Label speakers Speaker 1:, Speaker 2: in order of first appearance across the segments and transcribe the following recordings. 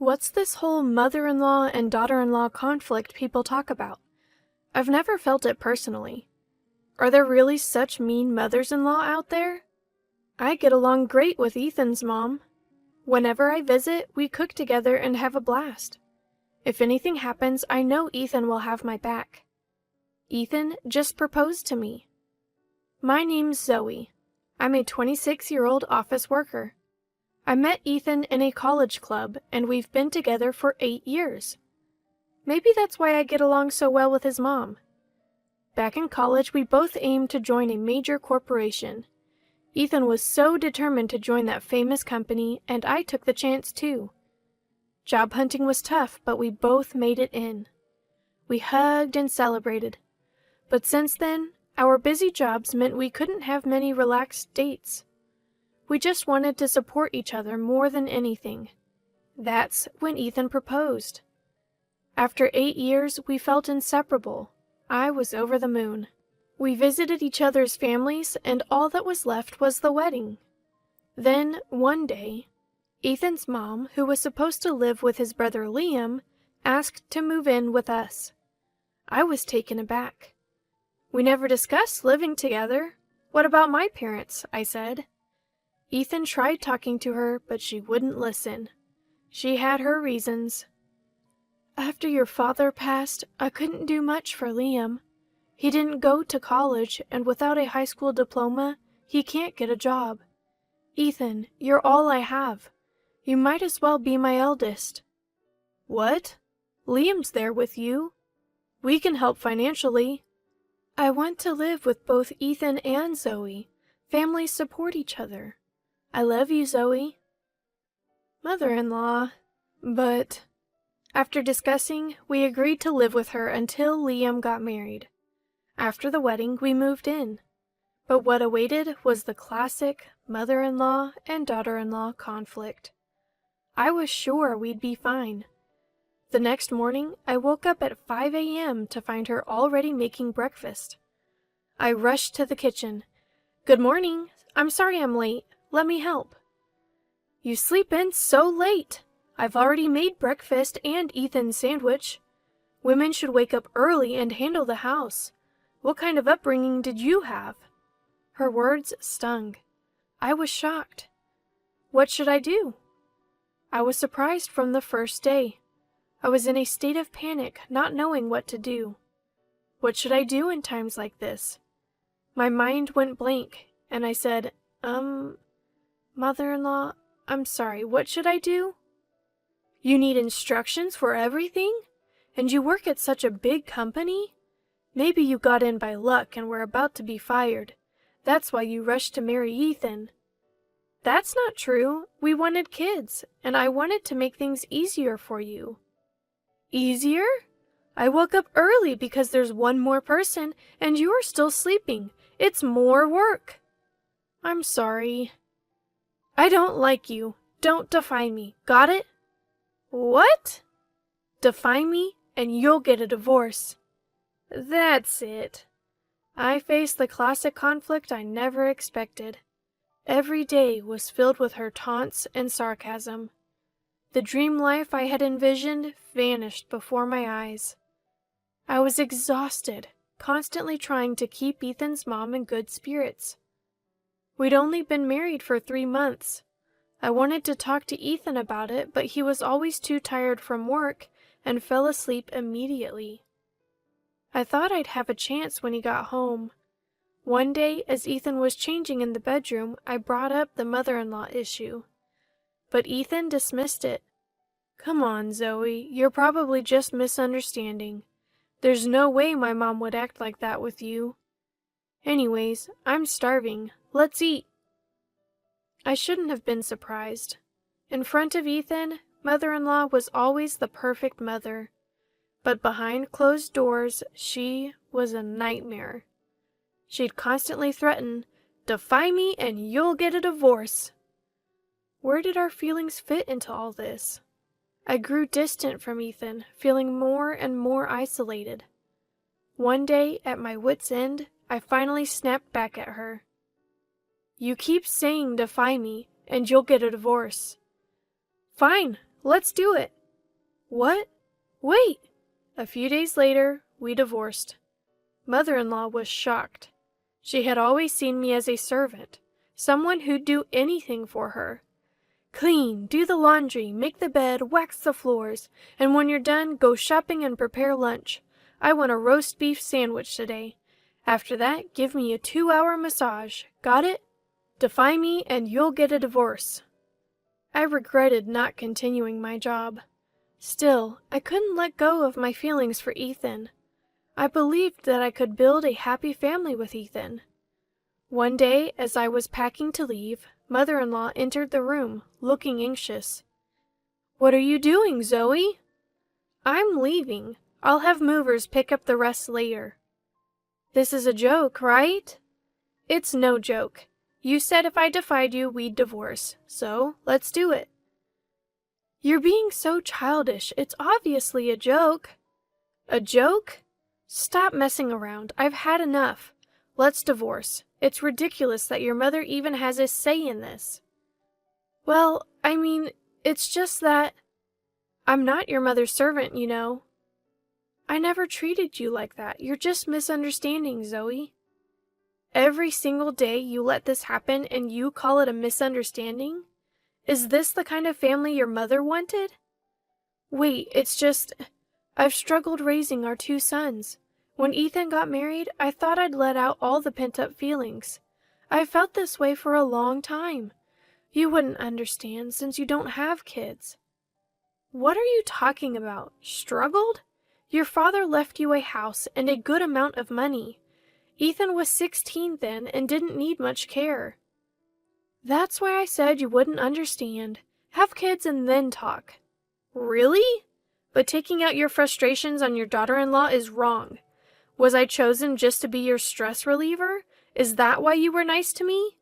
Speaker 1: What's this whole mother-in-law and daughter-in-law conflict people talk about? I've never felt it personally. Are there really such mean mothers-in-law out there? I get along great with Ethan's mom. Whenever I visit, we cook together and have a blast. If anything happens, I know Ethan will have my back. Ethan just proposed to me. My name's Zoe. I'm a 26-year-old office worker. I met Ethan in a college club, and we've been together for 8 years. Maybe that's why I get along so well with his mom. Back in college, we both aimed to join a major corporation. Ethan was so determined to join that famous company, and I took the chance too. Job hunting was tough, but we both made it in. We hugged and celebrated. But since then, our busy jobs meant we couldn't have many relaxed dates. We just wanted to support each other more than anything. That's when Ethan proposed. After 8 years, we felt inseparable. I was over the moon. We visited each other's families, and all that was left was the wedding. Then, one day, Ethan's mom, who was supposed to live with his brother Liam, asked to move in with us. I was taken aback. We never discussed living together. What about my parents? I said. Ethan tried talking to her, but she wouldn't listen. She had her reasons. After your father passed, I couldn't do much for Liam. He didn't go to college, and without a high school diploma, he can't get a job. Ethan, you're all I have. You might as well be my eldest. What? Liam's there with you. We can help financially. I want to live with both Ethan and Zoe. Families support each other. I love you, Zoe. Mother-in-law, but... After discussing, we agreed to live with her until Liam got married. After the wedding, we moved in. But what awaited was the classic mother-in-law and daughter-in-law conflict. I was sure we'd be fine. The next morning, I woke up at 5 a.m. to find her already making breakfast. I rushed to the kitchen. Good morning. I'm sorry I'm late. Let me help. You sleep in so late. I've already made breakfast and Ethan's sandwich. Women should wake up early and handle the house. What kind of upbringing did you have? Her words stung. I was shocked. What should I do? I was surprised from the first day. I was in a state of panic, not knowing what to do. What should I do in times like this? My mind went blank, and I said, Mother-in-law, I'm sorry, what should I do? You need instructions for everything? And you work at such a big company? Maybe you got in by luck and were about to be fired. That's why you rushed to marry Ethan. That's not true. We wanted kids, and I wanted to make things easier for you. Easier? I woke up early because there's one more person, and you're still sleeping. It's more work. I'm sorry. I don't like you. Don't defy me. Got it? What? Defy me, and you'll get a divorce. That's it. I faced the classic conflict I never expected. Every day was filled with her taunts and sarcasm. The dream life I had envisioned vanished before my eyes. I was exhausted, constantly trying to keep Ethan's mom in good spirits. We'd only been married for 3 months. I wanted to talk to Ethan about it, but he was always too tired from work and fell asleep immediately. I thought I'd have a chance when he got home. One day, as Ethan was changing in the bedroom, I brought up the mother-in-law issue. But Ethan dismissed it. Come on, Zoe, you're probably just misunderstanding. There's no way my mom would act like that with you. Anyways, I'm starving. Let's eat. I shouldn't have been surprised. In front of Ethan, mother-in-law was always the perfect mother. But behind closed doors, she was a nightmare. She'd constantly threaten, defy me and you'll get a divorce. Where did our feelings fit into all this? I grew distant from Ethan, feeling more and more isolated. One day, at my wit's end, I finally snapped back at her. You keep saying defy me, and you'll get a divorce. Fine, let's do it. What? Wait! A few days later, we divorced. Mother-in-law was shocked. She had always seen me as a servant, someone who'd do anything for her. Clean, do the laundry, make the bed, wax the floors, and when you're done, go shopping and prepare lunch. I want a roast beef sandwich today. After that, give me a 2-hour massage. Got it? Defy me and you'll get a divorce. I regretted not continuing my job. Still, I couldn't let go of my feelings for Ethan. I believed that I could build a happy family with Ethan. One day, as I was packing to leave, Mother-in-law entered the room, looking anxious. "What are you doing, Zoe?" "I'm leaving. I'll have movers pick up the rest later." "This is a joke, right?" "It's no joke. You said if I defied you, we'd divorce. So, let's do it." "You're being so childish. It's obviously a joke." "A joke? Stop messing around. I've had enough. Let's divorce. It's ridiculous that your mother even has a say in this." "Well, I mean, it's just that I'm not your mother's servant, you know." "I never treated you like that. You're just misunderstanding, Zoe." "Every single day you let this happen and you call it a misunderstanding? Is this the kind of family your mother wanted?" "Wait, it's just I've struggled raising our 2 sons. When Ethan got married, I thought I'd let out all the pent-up feelings. I felt this way for a long time. You wouldn't understand since you don't have kids." "What are you talking about? Struggled? Your father left you a house and a good amount of money. Ethan was 16 then and didn't need much care." "That's why I said you wouldn't understand. Have kids and then talk." "Really? But taking out your frustrations on your daughter-in-law is wrong. Was I chosen just to be your stress reliever? Is that why you were nice to me?"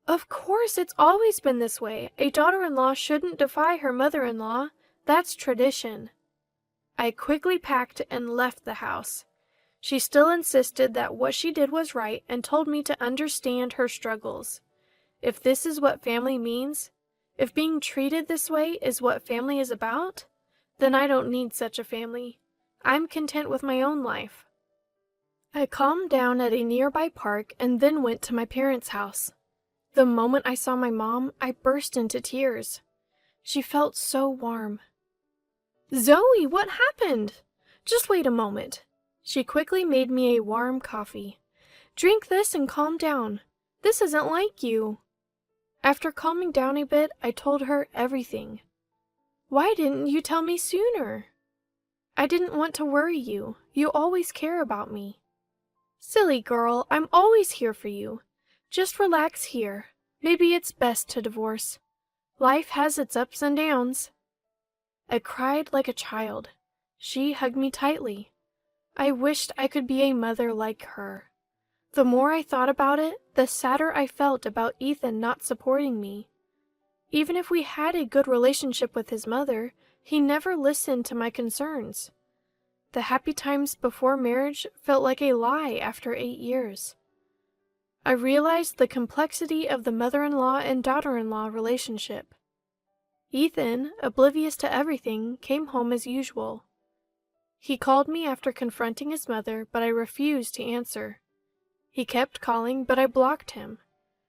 Speaker 1: "Of course, it's always been this way. A daughter-in-law shouldn't defy her mother-in-law. That's tradition." I quickly packed and left the house. She still insisted that what she did was right and told me to understand her struggles. If this is what family means, if being treated this way is what family is about, then I don't need such a family. I'm content with my own life. I calmed down at a nearby park and then went to my parents' house. The moment I saw my mom, I burst into tears. She felt so warm. "Zoe, what happened?" "Just wait a moment." She quickly made me a warm coffee. "Drink this and calm down. This isn't like you." After calming down a bit, I told her everything. "Why didn't you tell me sooner?" "I didn't want to worry you. You always care about me." "Silly girl, I'm always here for you. Just relax here. Maybe it's best to divorce. Life has its ups and downs." I cried like a child. She hugged me tightly. I wished I could be a mother like her. The more I thought about it, the sadder I felt about Ethan not supporting me. Even if we had a good relationship with his mother, he never listened to my concerns. The happy times before marriage felt like a lie after 8 years. I realized the complexity of the mother-in-law and daughter-in-law relationship. Ethan, oblivious to everything, came home as usual. He called me after confronting his mother, but I refused to answer. He kept calling, but I blocked him.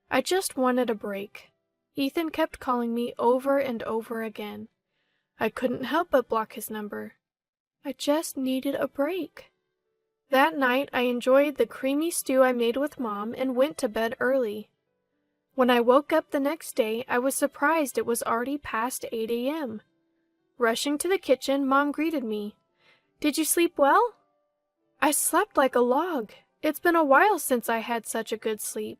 Speaker 1: I just wanted a break. Ethan kept calling me over and over again. I couldn't help but block his number. I just needed a break. That night, I enjoyed the creamy stew I made with Mom and went to bed early. When I woke up the next day, I was surprised it was already past 8 a.m. Rushing to the kitchen, Mom greeted me. "Did you sleep well?" "I slept like a log. It's been a while since I had such a good sleep."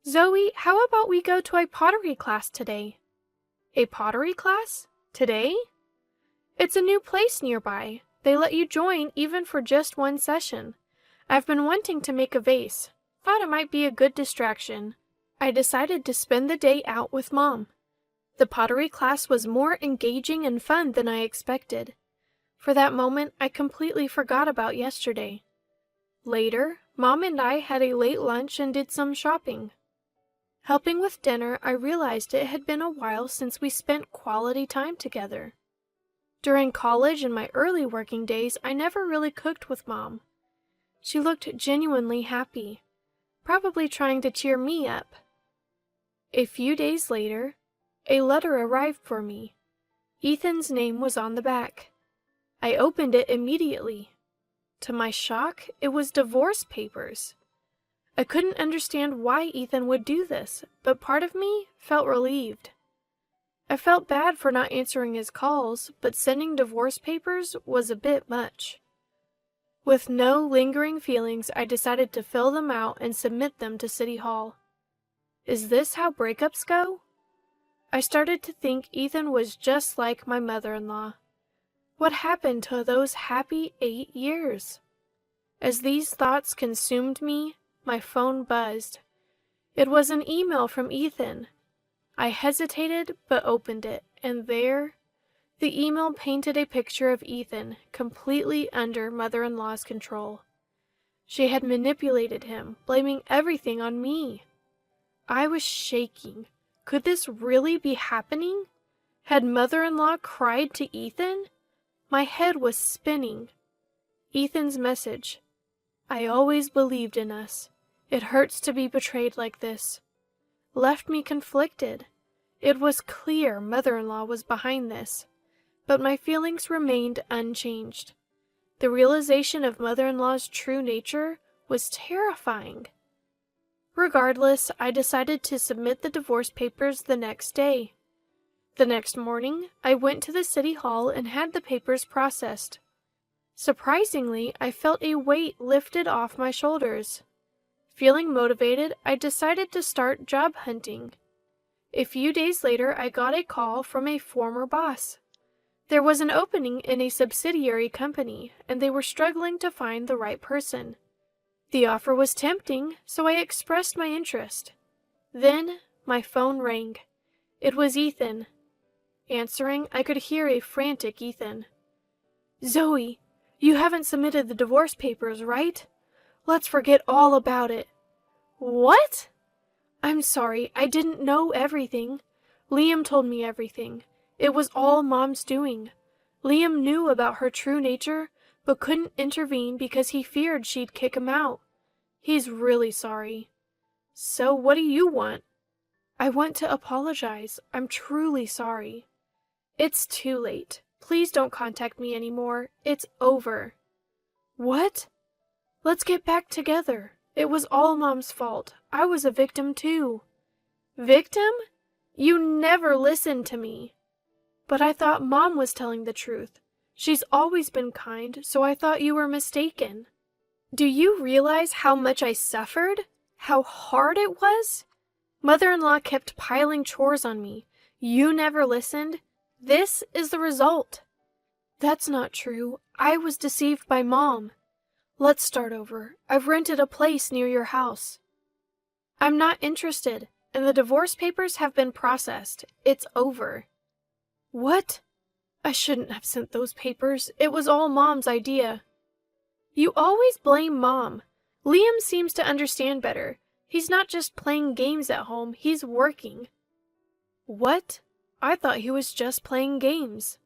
Speaker 1: "Zoe, how about we go to a pottery class today?" "A pottery class? Today?" "It's a new place nearby. They let you join even for just 1 session. I've been wanting to make a vase. Thought it might be a good distraction." I decided to spend the day out with Mom. The pottery class was more engaging and fun than I expected. For that moment, I completely forgot about yesterday. Later, Mom and I had a late lunch and did some shopping. Helping with dinner, I realized it had been a while since we spent quality time together. During college and my early working days, I never really cooked with Mom. She looked genuinely happy, probably trying to cheer me up. A few days later, a letter arrived for me. Ethan's name was on the back. I opened it immediately. To my shock, it was divorce papers. I couldn't understand why Ethan would do this, but part of me felt relieved. I felt bad for not answering his calls, but sending divorce papers was a bit much. With no lingering feelings, I decided to fill them out and submit them to City Hall. Is this how breakups go? I started to think Ethan was just like my mother-in-law. What happened to those happy 8 years? As these thoughts consumed me, my phone buzzed. It was an email from Ethan. I hesitated but opened it, and there, the email painted a picture of Ethan completely under mother-in-law's control. She had manipulated him, blaming everything on me. I was shaking. Could this really be happening? Had mother-in-law cried to Ethan? My head was spinning. Ethan's message. I always believed in us. It hurts to be betrayed like this. Left me conflicted. It was clear mother-in-law was behind this, but my feelings remained unchanged. The realization of mother-in-law's true nature was terrifying. Regardless, I decided to submit the divorce papers the next day. The next morning, I went to the city hall and had the papers processed. Surprisingly, I felt a weight lifted off my shoulders. Feeling motivated, I decided to start job hunting. A few days later, I got a call from a former boss. There was an opening in a subsidiary company, and they were struggling to find the right person. The offer was tempting, so I expressed my interest. Then, my phone rang. It was Ethan. Answering, I could hear a frantic Ethan. Zoe, you haven't submitted the divorce papers, right? Let's forget all about it. What? I'm sorry, I didn't know everything. Liam told me everything. It was all Mom's doing. Liam knew about her true nature, but couldn't intervene because he feared she'd kick him out. He's really sorry. So what do you want? I want to apologize. I'm truly sorry. It's too late. Please don't contact me anymore. It's over. What? Let's get back together. It was all Mom's fault. I was a victim too. Victim? You never listened to me. But I thought Mom was telling the truth. She's always been kind, so I thought you were mistaken. Do you realize how much I suffered? How hard it was? Mother-in-law kept piling chores on me. You never listened. This is the result. That's not true. I was deceived by Mom. Let's start over. I've rented a place near your house. I'm not interested, and the divorce papers have been processed. It's over. What? I shouldn't have sent those papers. It was all Mom's idea. You always blame Mom. Liam seems to understand better. He's not just playing games at home, he's working. What? I thought he was just playing games.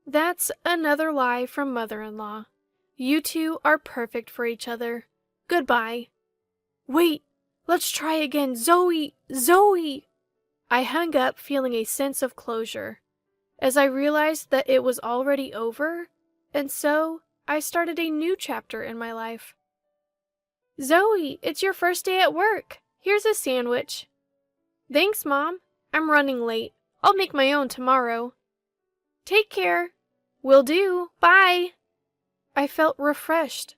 Speaker 1: That's another lie from mother-in-law. You two are perfect for each other. Goodbye. Wait, let's try again. Zoe! Zoe! I hung up feeling a sense of closure, as I realized that it was already over, and so I started a new chapter in my life. Zoe, it's your first day at work. Here's a sandwich. Thanks, Mom. I'm running late. I'll make my own tomorrow. Take care. Will do. Bye. I felt refreshed.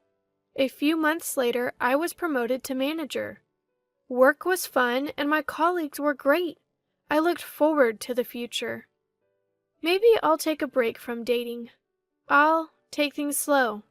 Speaker 1: A few months later, I was promoted to manager. Work was fun and my colleagues were great. I looked forward to the future. Maybe I'll take a break from dating. I'll take things slow.